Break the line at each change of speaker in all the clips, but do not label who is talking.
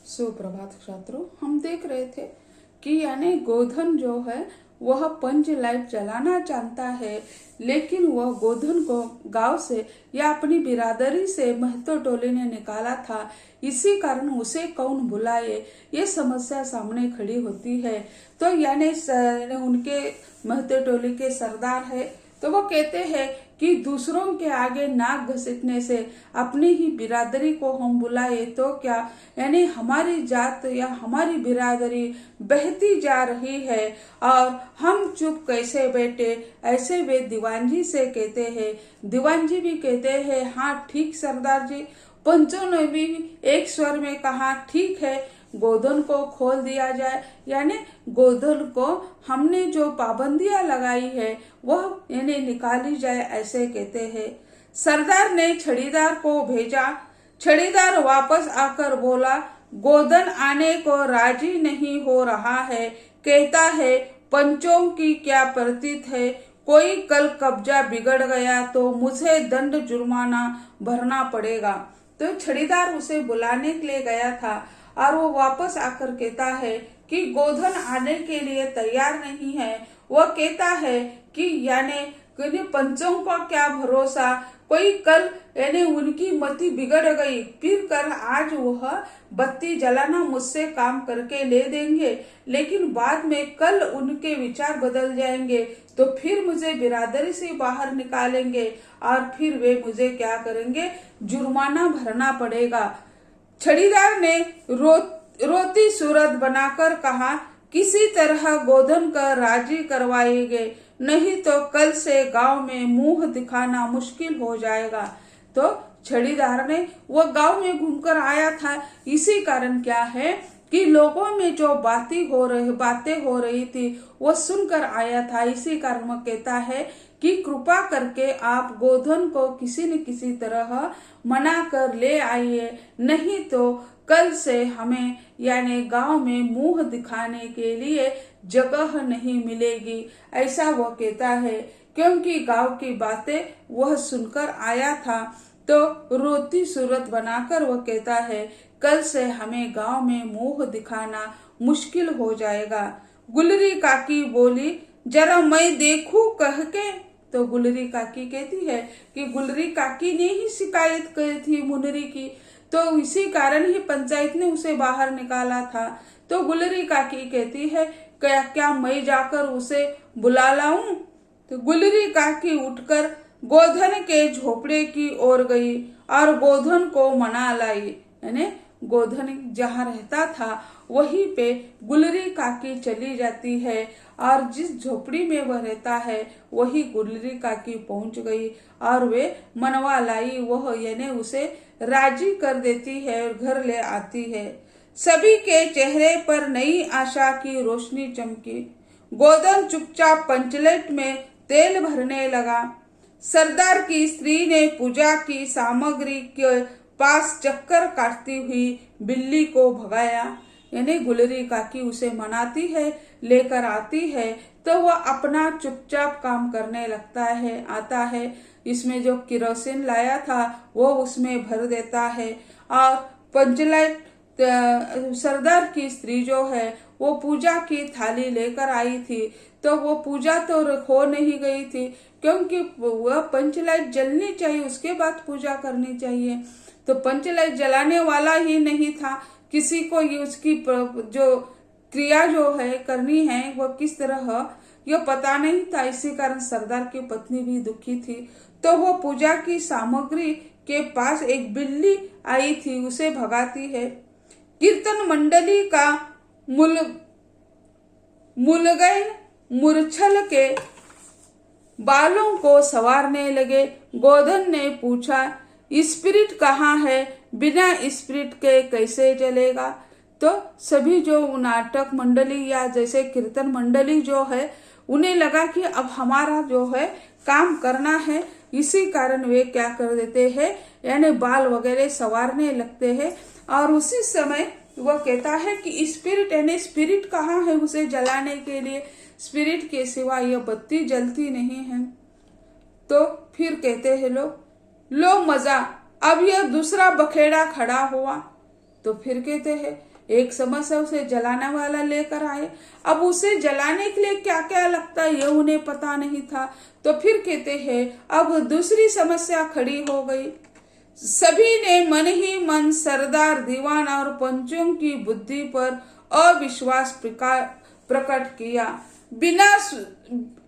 सुप्रभात छात्रों, हम देख रहे थे कि यानी गोधन जो है वह पंच लाइट जलाना चाहता है, लेकिन वह गोधन को गांव से या अपनी बिरादरी से महतो टोले ने निकाला था। इसी कारण उसे कौन बुलाए, ये समस्या सामने खड़ी होती है। तो यानी उनके महतो टोले के सरदार है, तो वो कहते हैं कि दूसरों के आगे नाक घसीटने से अपनी ही बिरादरी को हम बुलाए तो क्या, यानी हमारी जात या हमारी बिरादरी बहती जा रही है और हम चुप कैसे बैठे, ऐसे वे दीवान जी से कहते हैं। दीवान जी भी कहते हैं, हाँ ठीक सरदार जी। पंचों ने भी एक स्वर में कहा, ठीक है, गोधन को खोल दिया जाए, यानी गोधन को हमने जो पाबंदियां लगाई है वह यानी निकाली जाए, ऐसे कहते हैं। सरदार ने छड़ीदार को भेजा। छड़ीदार वापस आकर बोला, गोधन आने को राजी नहीं हो रहा है, कहता है पंचों की क्या प्रतीत है, कोई कल कब्जा बिगड़ गया तो मुझे दंड जुर्माना भरना पड़ेगा। तो छड़ीदार उसे बुलाने के लिए गया था और वो वापस आकर कहता है कि गोधन आने के लिए तैयार नहीं है। वह कहता है कि यानी पंचों का क्या भरोसा, कोई कल यानी उनकी मति बिगड़ गई, फिर कर आज वह बत्ती जलाना मुझसे काम करके ले देंगे, लेकिन बाद में कल उनके विचार बदल जाएंगे तो फिर मुझे बिरादरी से बाहर निकालेंगे और फिर वे मुझे क्या करेंगे, जुर्माना भरना पड़ेगा। छड़ीदार ने रोती सूरत बनाकर कहा, किसी तरह गोधन का राजी करवाएंगे, नहीं तो कल से गांव में मुंह दिखाना मुश्किल हो जाएगा। तो छड़ीदार ने वो गांव में घूमकर आया था, इसी कारण क्या है कि लोगों में जो बातें हो रही थी वो सुनकर आया था। इसी कारण वो कहता है कि कृपा करके आप गोधन को किसी न किसी तरह मना कर ले आइए, नहीं तो कल से हमें यानी गांव में मुंह दिखाने के लिए जगह नहीं मिलेगी, ऐसा वो कहता है। क्योंकि गांव की बातें वह सुनकर आया था, तो रोती सूरत बनाकर वह कहता है, कल से हमें गांव में मुंह दिखाना मुश्किल हो जाएगा। गुलरी काकी बोली, जरा मैं देखूं कह के। तो गुलरी काकी कहती है कि गुलरी काकी ने ही शिकायत की थी मुनरी की, तो इसी कारण ही पंचायत ने उसे बाहर निकाला था। तो गुलरी काकी कहती है, क्या मैं जाकर उसे बुला लाऊं? तो गुलरी काकी उठकर गोधन के झोपड़े की ओर गई और गोधन को मना लाई। यानी गोधन जहाँ रहता था वहीं पे गुलरी काकी चली जाती है और जिस झोपड़ी में वह रहता है वही गुलरी काकी पहुंच गई और वे मनवा लाई। वह यानी उसे राजी कर देती है और घर ले आती है। सभी के चेहरे पर नई आशा की रोशनी चमकी। गोधन चुपचाप पंचलेट में तेल भरने लगा। सरदार की स्त्री ने पूजा की सामग्री के पास चक्कर काटती हुई बिल्ली को भगाया। यानी गुलरी काकी उसे मनाती है, लेकर आती है, तो वह अपना चुपचाप काम करने लगता है, आता है। इसमें जो किरोसिन लाया था वो उसमें भर देता है और पंचलाइट सरदार की स्त्री जो है वो पूजा की थाली लेकर आई थी, तो वो पूजा तो हो नहीं गई थी, क्योंकि वह पंचलाइट जलनी चाहिए, उसके बाद पूजा करनी चाहिए। तो पंचलाइट जलाने वाला ही नहीं था, किसी को ये उसकी जो क्रिया जो है करनी है वो किस तरह ये पता नहीं था। इसी कारण सरदार की पत्नी भी दुखी थी, तो वो पूजा की सामग्री के पास एक बिल्ली आई थी, उसे भगाती है। कीर्तन मंडली का मुलगैन मूर्छल के बालों को संवारने लगे। गोधन ने पूछा, स्पिरिट कहाँ है, बिना स्पिरिट के कैसे चलेगा? तो सभी जो नाटक मंडली या जैसे कीर्तन मंडली जो है उन्हें लगा कि अब हमारा जो है काम करना है, इसी कारण वे क्या कर देते हैं, यानी बाल वगैरह संवारने लगते हैं। और उसी समय वह कहता है कि स्पिरिट यानी स्पिरिट कहाँ है उसे जलाने के लिए, स्पिरिट के सिवा यह बत्ती जलती नहीं है। तो फिर कहते हैं लोग, लो मजा, अब यह दूसरा बखेड़ा खड़ा हुआ। तो फिर कहते हैं एक समस्या उसे जलाने वाला लेकर आए। अब उसे जलाने के लिए क्या क्या लगता है ये उन्हें पता नहीं था। तो फिर कहते हैं अब दूसरी समस्या खड़ी हो गई। सभी ने मन ही मन सरदार, दीवान और पंचों की बुद्धि पर अविश्वास प्रकट किया।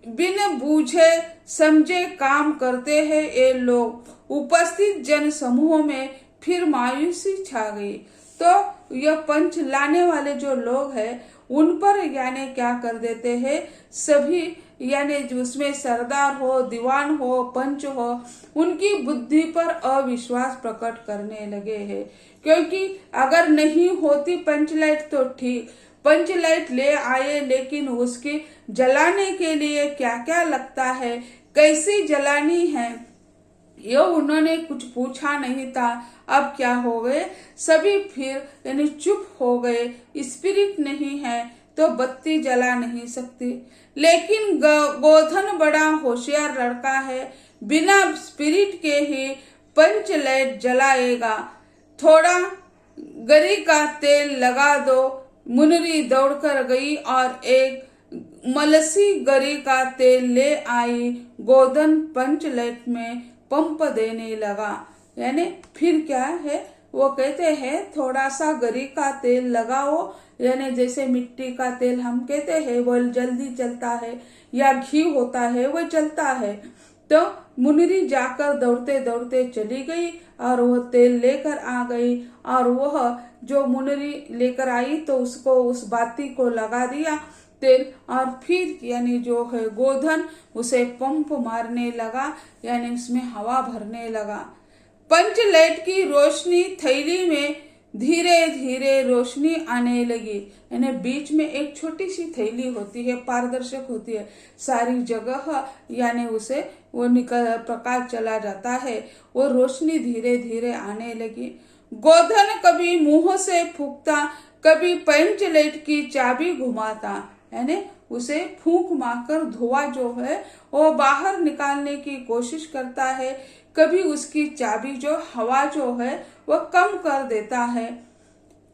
बिन बूझे समझे काम करते हैं ये लोग। उपस्थित जन समूह में फिर मायूसी छा गई। तो यह पंच लाने वाले जो लोग हैं उन पर यानी क्या कर देते हैं, सभी यानी उसमें सरदार हो, दीवान हो, पंच हो, उनकी बुद्धि पर अविश्वास प्रकट करने लगे हैं। क्योंकि अगर नहीं होती पंच लाइट तो ठीक, पंच लाइट ले आए लेकिन उसके जलाने के लिए क्या क्या लगता है, कैसी जलानी है, ये उन्होंने कुछ पूछा नहीं था। अब क्या हो गए, सभी फिर यानी चुप हो गए। स्पिरिट नहीं है तो बत्ती जला नहीं सकती। लेकिन गोधन बड़ा होशियार लड़का है, बिना स्पिरिट के ही पंच लाइट जलाएगा। थोड़ा गरी का तेल लगा दो। मुनरी दौड़कर गई और एक मलसी गरी का तेल ले आई। गोधन पंच लाइट में पंप देने लगा। यानी फिर क्या है, वो कहते हैं थोड़ा सा गरी का तेल लगाओ, यानी जैसे मिट्टी का तेल हम कहते हैं वो जल्दी चलता है, या घी होता है वो चलता है। तो मुनरी जाकर दौड़ते दौड़ते चली गई और वह तेल लेकर आ गई। और वह जो मुनरी लेकर आई तो उसको उस बाती को लगा दिया तेल, और फिर यानी जो है गोधन उसे पंप मारने लगा, यानी उसमें हवा भरने लगा। पंच लाइट की रोशनी थैली में धीरे धीरे रोशनी आने लगी। यानी बीच में एक छोटी सी थैली होती है, पारदर्शक होती है, सारी जगह यानी उसे वो प्रकाश चला जाता है। वो रोशनी धीरे धीरे आने लगी। गोधन कभी मुंह से फूंकता, कभी पंच लाइट की चाबी घुमाता, यानी उसे फूंक मारकर धुआं जो है वो बाहर निकालने की कोशिश करता है। कभी उसकी चाबी जो हवा जो है वो कम कर देता है।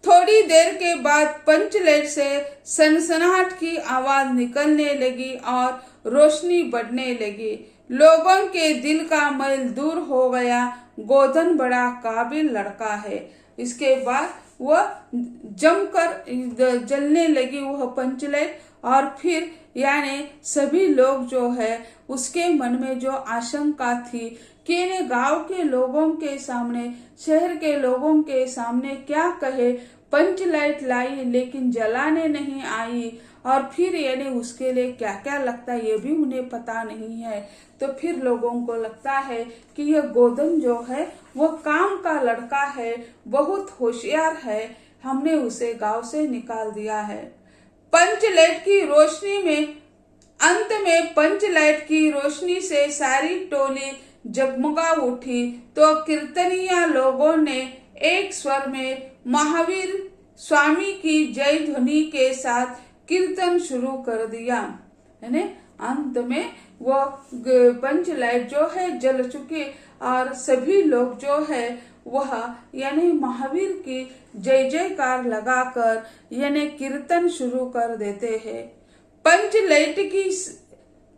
थोड़ी देर के बाद पंच लाइट से सनसनाहट की आवाज निकलने लगी और रोशनी बढ़ने लगी। लोगों के दिल का मैल दूर हो गया। गोधन बड़ा काबिल लड़का है। इसके बाद वह जमकर जलने लगी वह पंच लाइट। और फिर यानी सभी लोग जो है उसके मन में जो आशंका थी कि गांव के लोगों के सामने, शहर के लोगों के सामने क्या कहे, पंच लाइट लाई लेकिन जलाने नहीं आई, और फिर यानी उसके लिए क्या क्या लगता है ये भी उन्हें पता नहीं है। तो फिर लोगों को लगता है कि यह गोधन जो है वो काम का लड़का है, बहुत होशियार है, हमने उसे गांव से निकाल दिया है। पंच लाइट की रोशनी में अंत में पंच लाइट की रोशनी से सारी टोली जगमगा उठी। तो कीर्तनिया लोगों ने एक स्वर में महावीर स्वामी की जय ध्वनि के साथ कीर्तन शुरू कर दिया। यानी अंत में वो पंच लाइट जो है जल चुके और सभी लोग जो है वह यानी महावीर की जय जयकार लगाकर यानी कीर्तन शुरू कर देते हैं।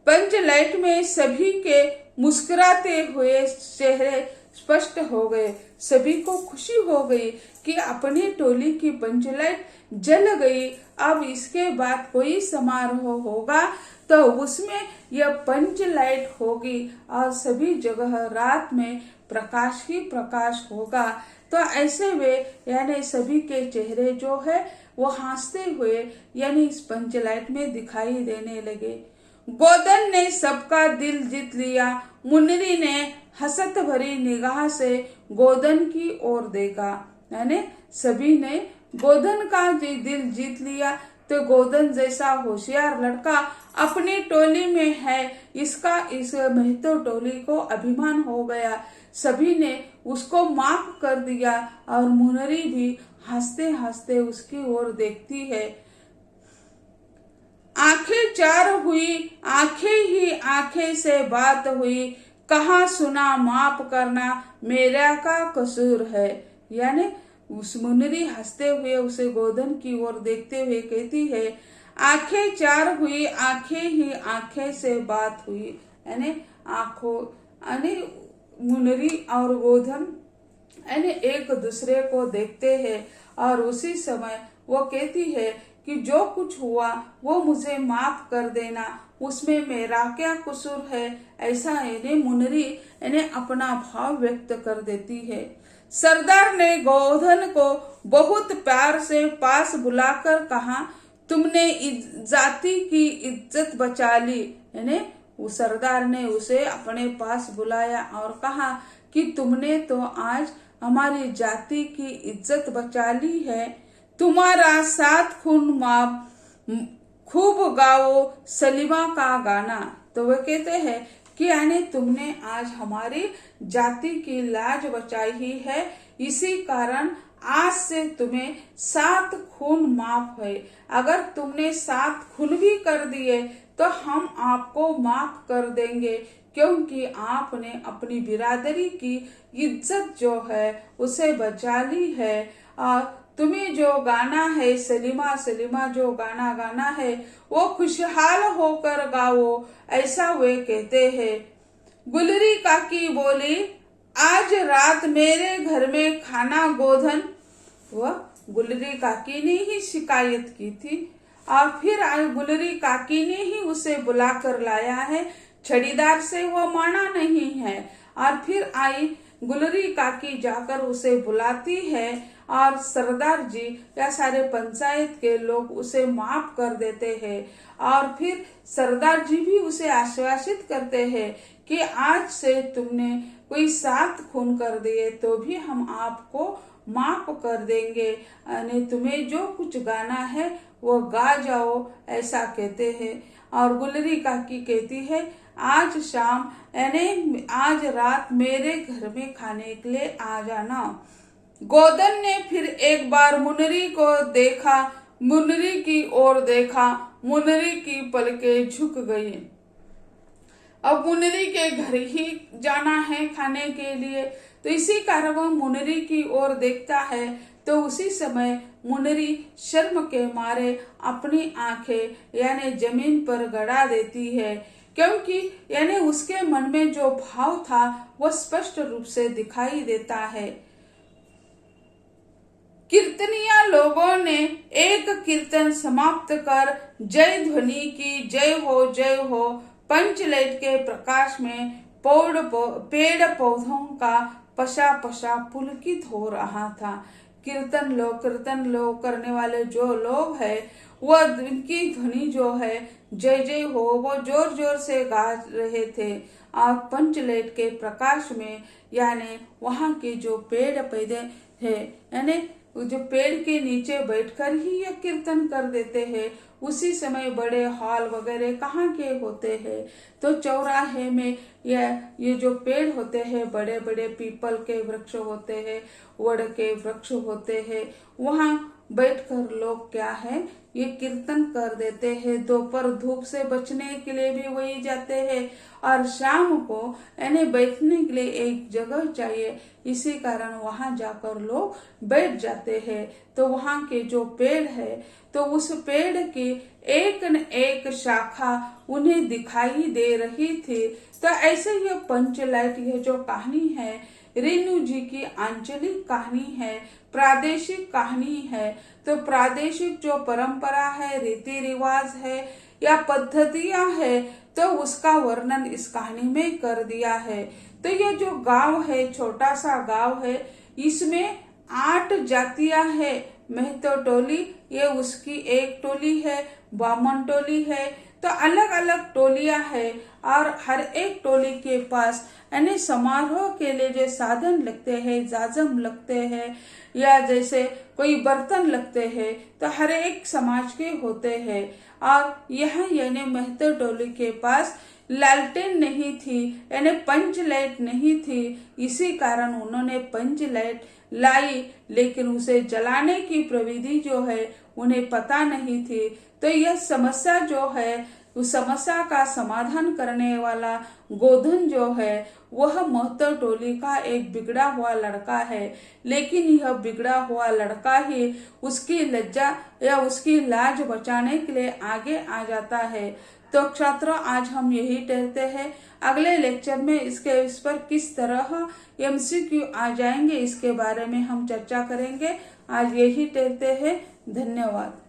पंच लाइट में सभी के मुस्कुराते हुए चेहरे स्पष्ट हो गए। सभी को खुशी हो गई कि अपनी टोली की पंच लाइट जल गई। अब इसके बाद कोई समारोह होगा तो उसमें यह पंच लाइट होगी और सभी जगह रात में प्रकाश ही प्रकाश होगा। तो ऐसे वे यानी सभी के चेहरे जो है वो हंसते हुए यानी इस पंच लाइट में दिखाई देने लगे। गोधन ने सबका दिल जीत लिया। मुन्नरी ने हसत भरी निगाह से गोधन की ओर देखा। यानी सभी ने गोधन का दिल जीत लिया। तो गोधन जैसा होशियार लड़का अपनी टोली में है, इसका इस महतो टोली को अभिमान हो गया। सभी ने उसको माफ कर दिया और मुनरी भी हंसते हंसते उसकी ओर देखती है। आंखें चार हुई, आंखें ही आंखें से बात हुई, कहा सुना माफ करना मेरा का कसूर है। यानी उस मुनरी हंसते हुए उसे गोधन की ओर देखते हुए कहती है, आंखें चार हुई, आंखें ही आंखें से बात हुई। यानी आंखों यानी मुनरी और गोधन यानी एक दूसरे को देखते हैं और उसी समय वो कहती है कि जो कुछ हुआ वो मुझे माफ कर देना, उसमें मेरा क्या कसूर है। ऐसा यानी मुनरी यानी अपना भाव व्यक्त कर देती है। सरदार ने गोधन को बहुत प्यार से पास बुलाकर कहा, तुमने जाति की इज्जत बचा ली। यानी उस सरदार ने उसे अपने पास बुलाया और कहा कि तुमने तो आज हमारी जाति की इज्जत बचा ली है। तुम्हारा 7 खून माफ खूब गाओ सलीमा का गाना। तो वह कहते हैं कि यानी तुमने आज हमारी जाति की लाज बचाई ही है, इसी कारण आज से तुम्हें 7 खून माफ है। अगर तुमने 7 खून भी कर दिए तो हम आपको माफ कर देंगे, क्योंकि आपने अपनी बिरादरी की इज्जत जो है उसे बचा ली है। और तुम्हें जो गाना है सलीमा सलीमा जो गाना गाना है वो खुशहाल होकर गाओ, ऐसा वे कहते हैं। गुलरी काकी बोली, आज रात मेरे घर में खाना गोधन। वह गुलरी काकी ने ही शिकायत की थी और फिर गुलरी काकी ने ही उसे बुलाकर लाया है। छड़ीदार से वो माना नहीं है और फिर आई गुलरी काकी जाकर उसे बुलाती है और सरदार जी या सारे पंचायत के लोग उसे माफ कर देते हैं। और फिर सरदार जी भी उसे आश्वासित करते हैं कि आज से तुमने कोई 7 खून कर दिए तो भी हम आपको माफ कर देंगे, यानी तुम्हें जो कुछ गाना है वो गा जाओ, ऐसा कहते हैं। और गुलरी काकी कहती है, आज शाम यानी आज रात मेरे घर में खाने के लिए आ जाना। गोधन ने फिर एक बार मुनरी को देखा, मुनरी की ओर देखा, मुनरी की पलकें झुक गई। अब मुनरी के घर ही जाना है खाने के लिए, तो इसी कारण वह मुनरी की ओर देखता है। तो उसी समय मुनरी शर्म के मारे अपनी आंखें यानी जमीन पर गड़ा देती है, क्योंकि यानी उसके मन में जो भाव था वह स्पष्ट रूप से दिखाई देता है। कीर्तनिया लोगों ने एक कीर्तन समाप्त कर जय ध्वनि की, जय हो। पंचलाइट के प्रकाश में पेड़ पौधों का पशा पशा पुलकित हो रहा था। कीर्तन लोग करने वाले जो लोग हैं वह उनकी ध्वनि जो है जय हो वो जोर जोर से गा रहे थे। और पंचलाइट के प्रकाश में यानी वहाँ के जो पेड़ पौधे हैं यानी जो पेड़ के नीचे बैठकर ही यह कीर्तन कर देते हैं। उसी समय बड़े हॉल वगैरह कहाँ के होते हैं, तो चौराहे में ये जो पेड़ होते हैं बड़े बड़े पीपल के वृक्ष होते हैं, वड़ के वृक्ष होते हैं, वहाँ बैठकर लोग क्या है ये कीर्तन कर देते हैं। दोपहर धूप से बचने के लिए भी वही जाते हैं और शाम को यानी बैठने के लिए एक जगह चाहिए, इसी कारण वहां जाकर लोग बैठ जाते हैं। तो वहां के जो पेड़ है तो उस पेड़ की एक न एक शाखा उन्हें दिखाई दे रही थी। तो ऐसे ही पंचलाइट यह जो कहानी है रेणु जी की आंचलिक कहानी है, प्रादेशिक कहानी है। तो प्रादेशिक जो परंपरा है, रीति रिवाज है या पद्धतियां है, तो उसका वर्णन इस कहानी में कर दिया है। तो यह जो गांव है, छोटा सा गांव है, इसमें 8 जातियां है। महतो टोली ये उसकी एक टोली है, ब्राह्मण टोली है, तो अलग अलग टोलियां है। और हर एक टोली के पास यानी समारोह के लिए जो साधन लगते हैं, जाजम लगते हैं या जैसे कोई बर्तन लगते हैं, तो हर एक समाज के होते हैं। और यहाँ यानी महतो टोली के पास लालटेन नहीं थी यानी पंच लाइट नहीं थी, इसी कारण उन्होंने पंच लाइट लाई, लेकिन उसे जलाने की प्रविधि जो है उन्हें पता नहीं थी। तो यह समस्या जो है उस समस्या का समाधान करने वाला गोधन जो है वह महतो टोली का एक बिगड़ा हुआ लड़का है, लेकिन यह बिगड़ा हुआ लड़का ही उसकी लज्जा या उसकी लाज बचाने के लिए आगे आ जाता है। तो छात्रों, आज हम यही कहते हैं, अगले लेक्चर में इस पर किस तरह MCQ आ जाएंगे इसके बारे में हम चर्चा करेंगे। आज यही कहते हैं, धन्यवाद।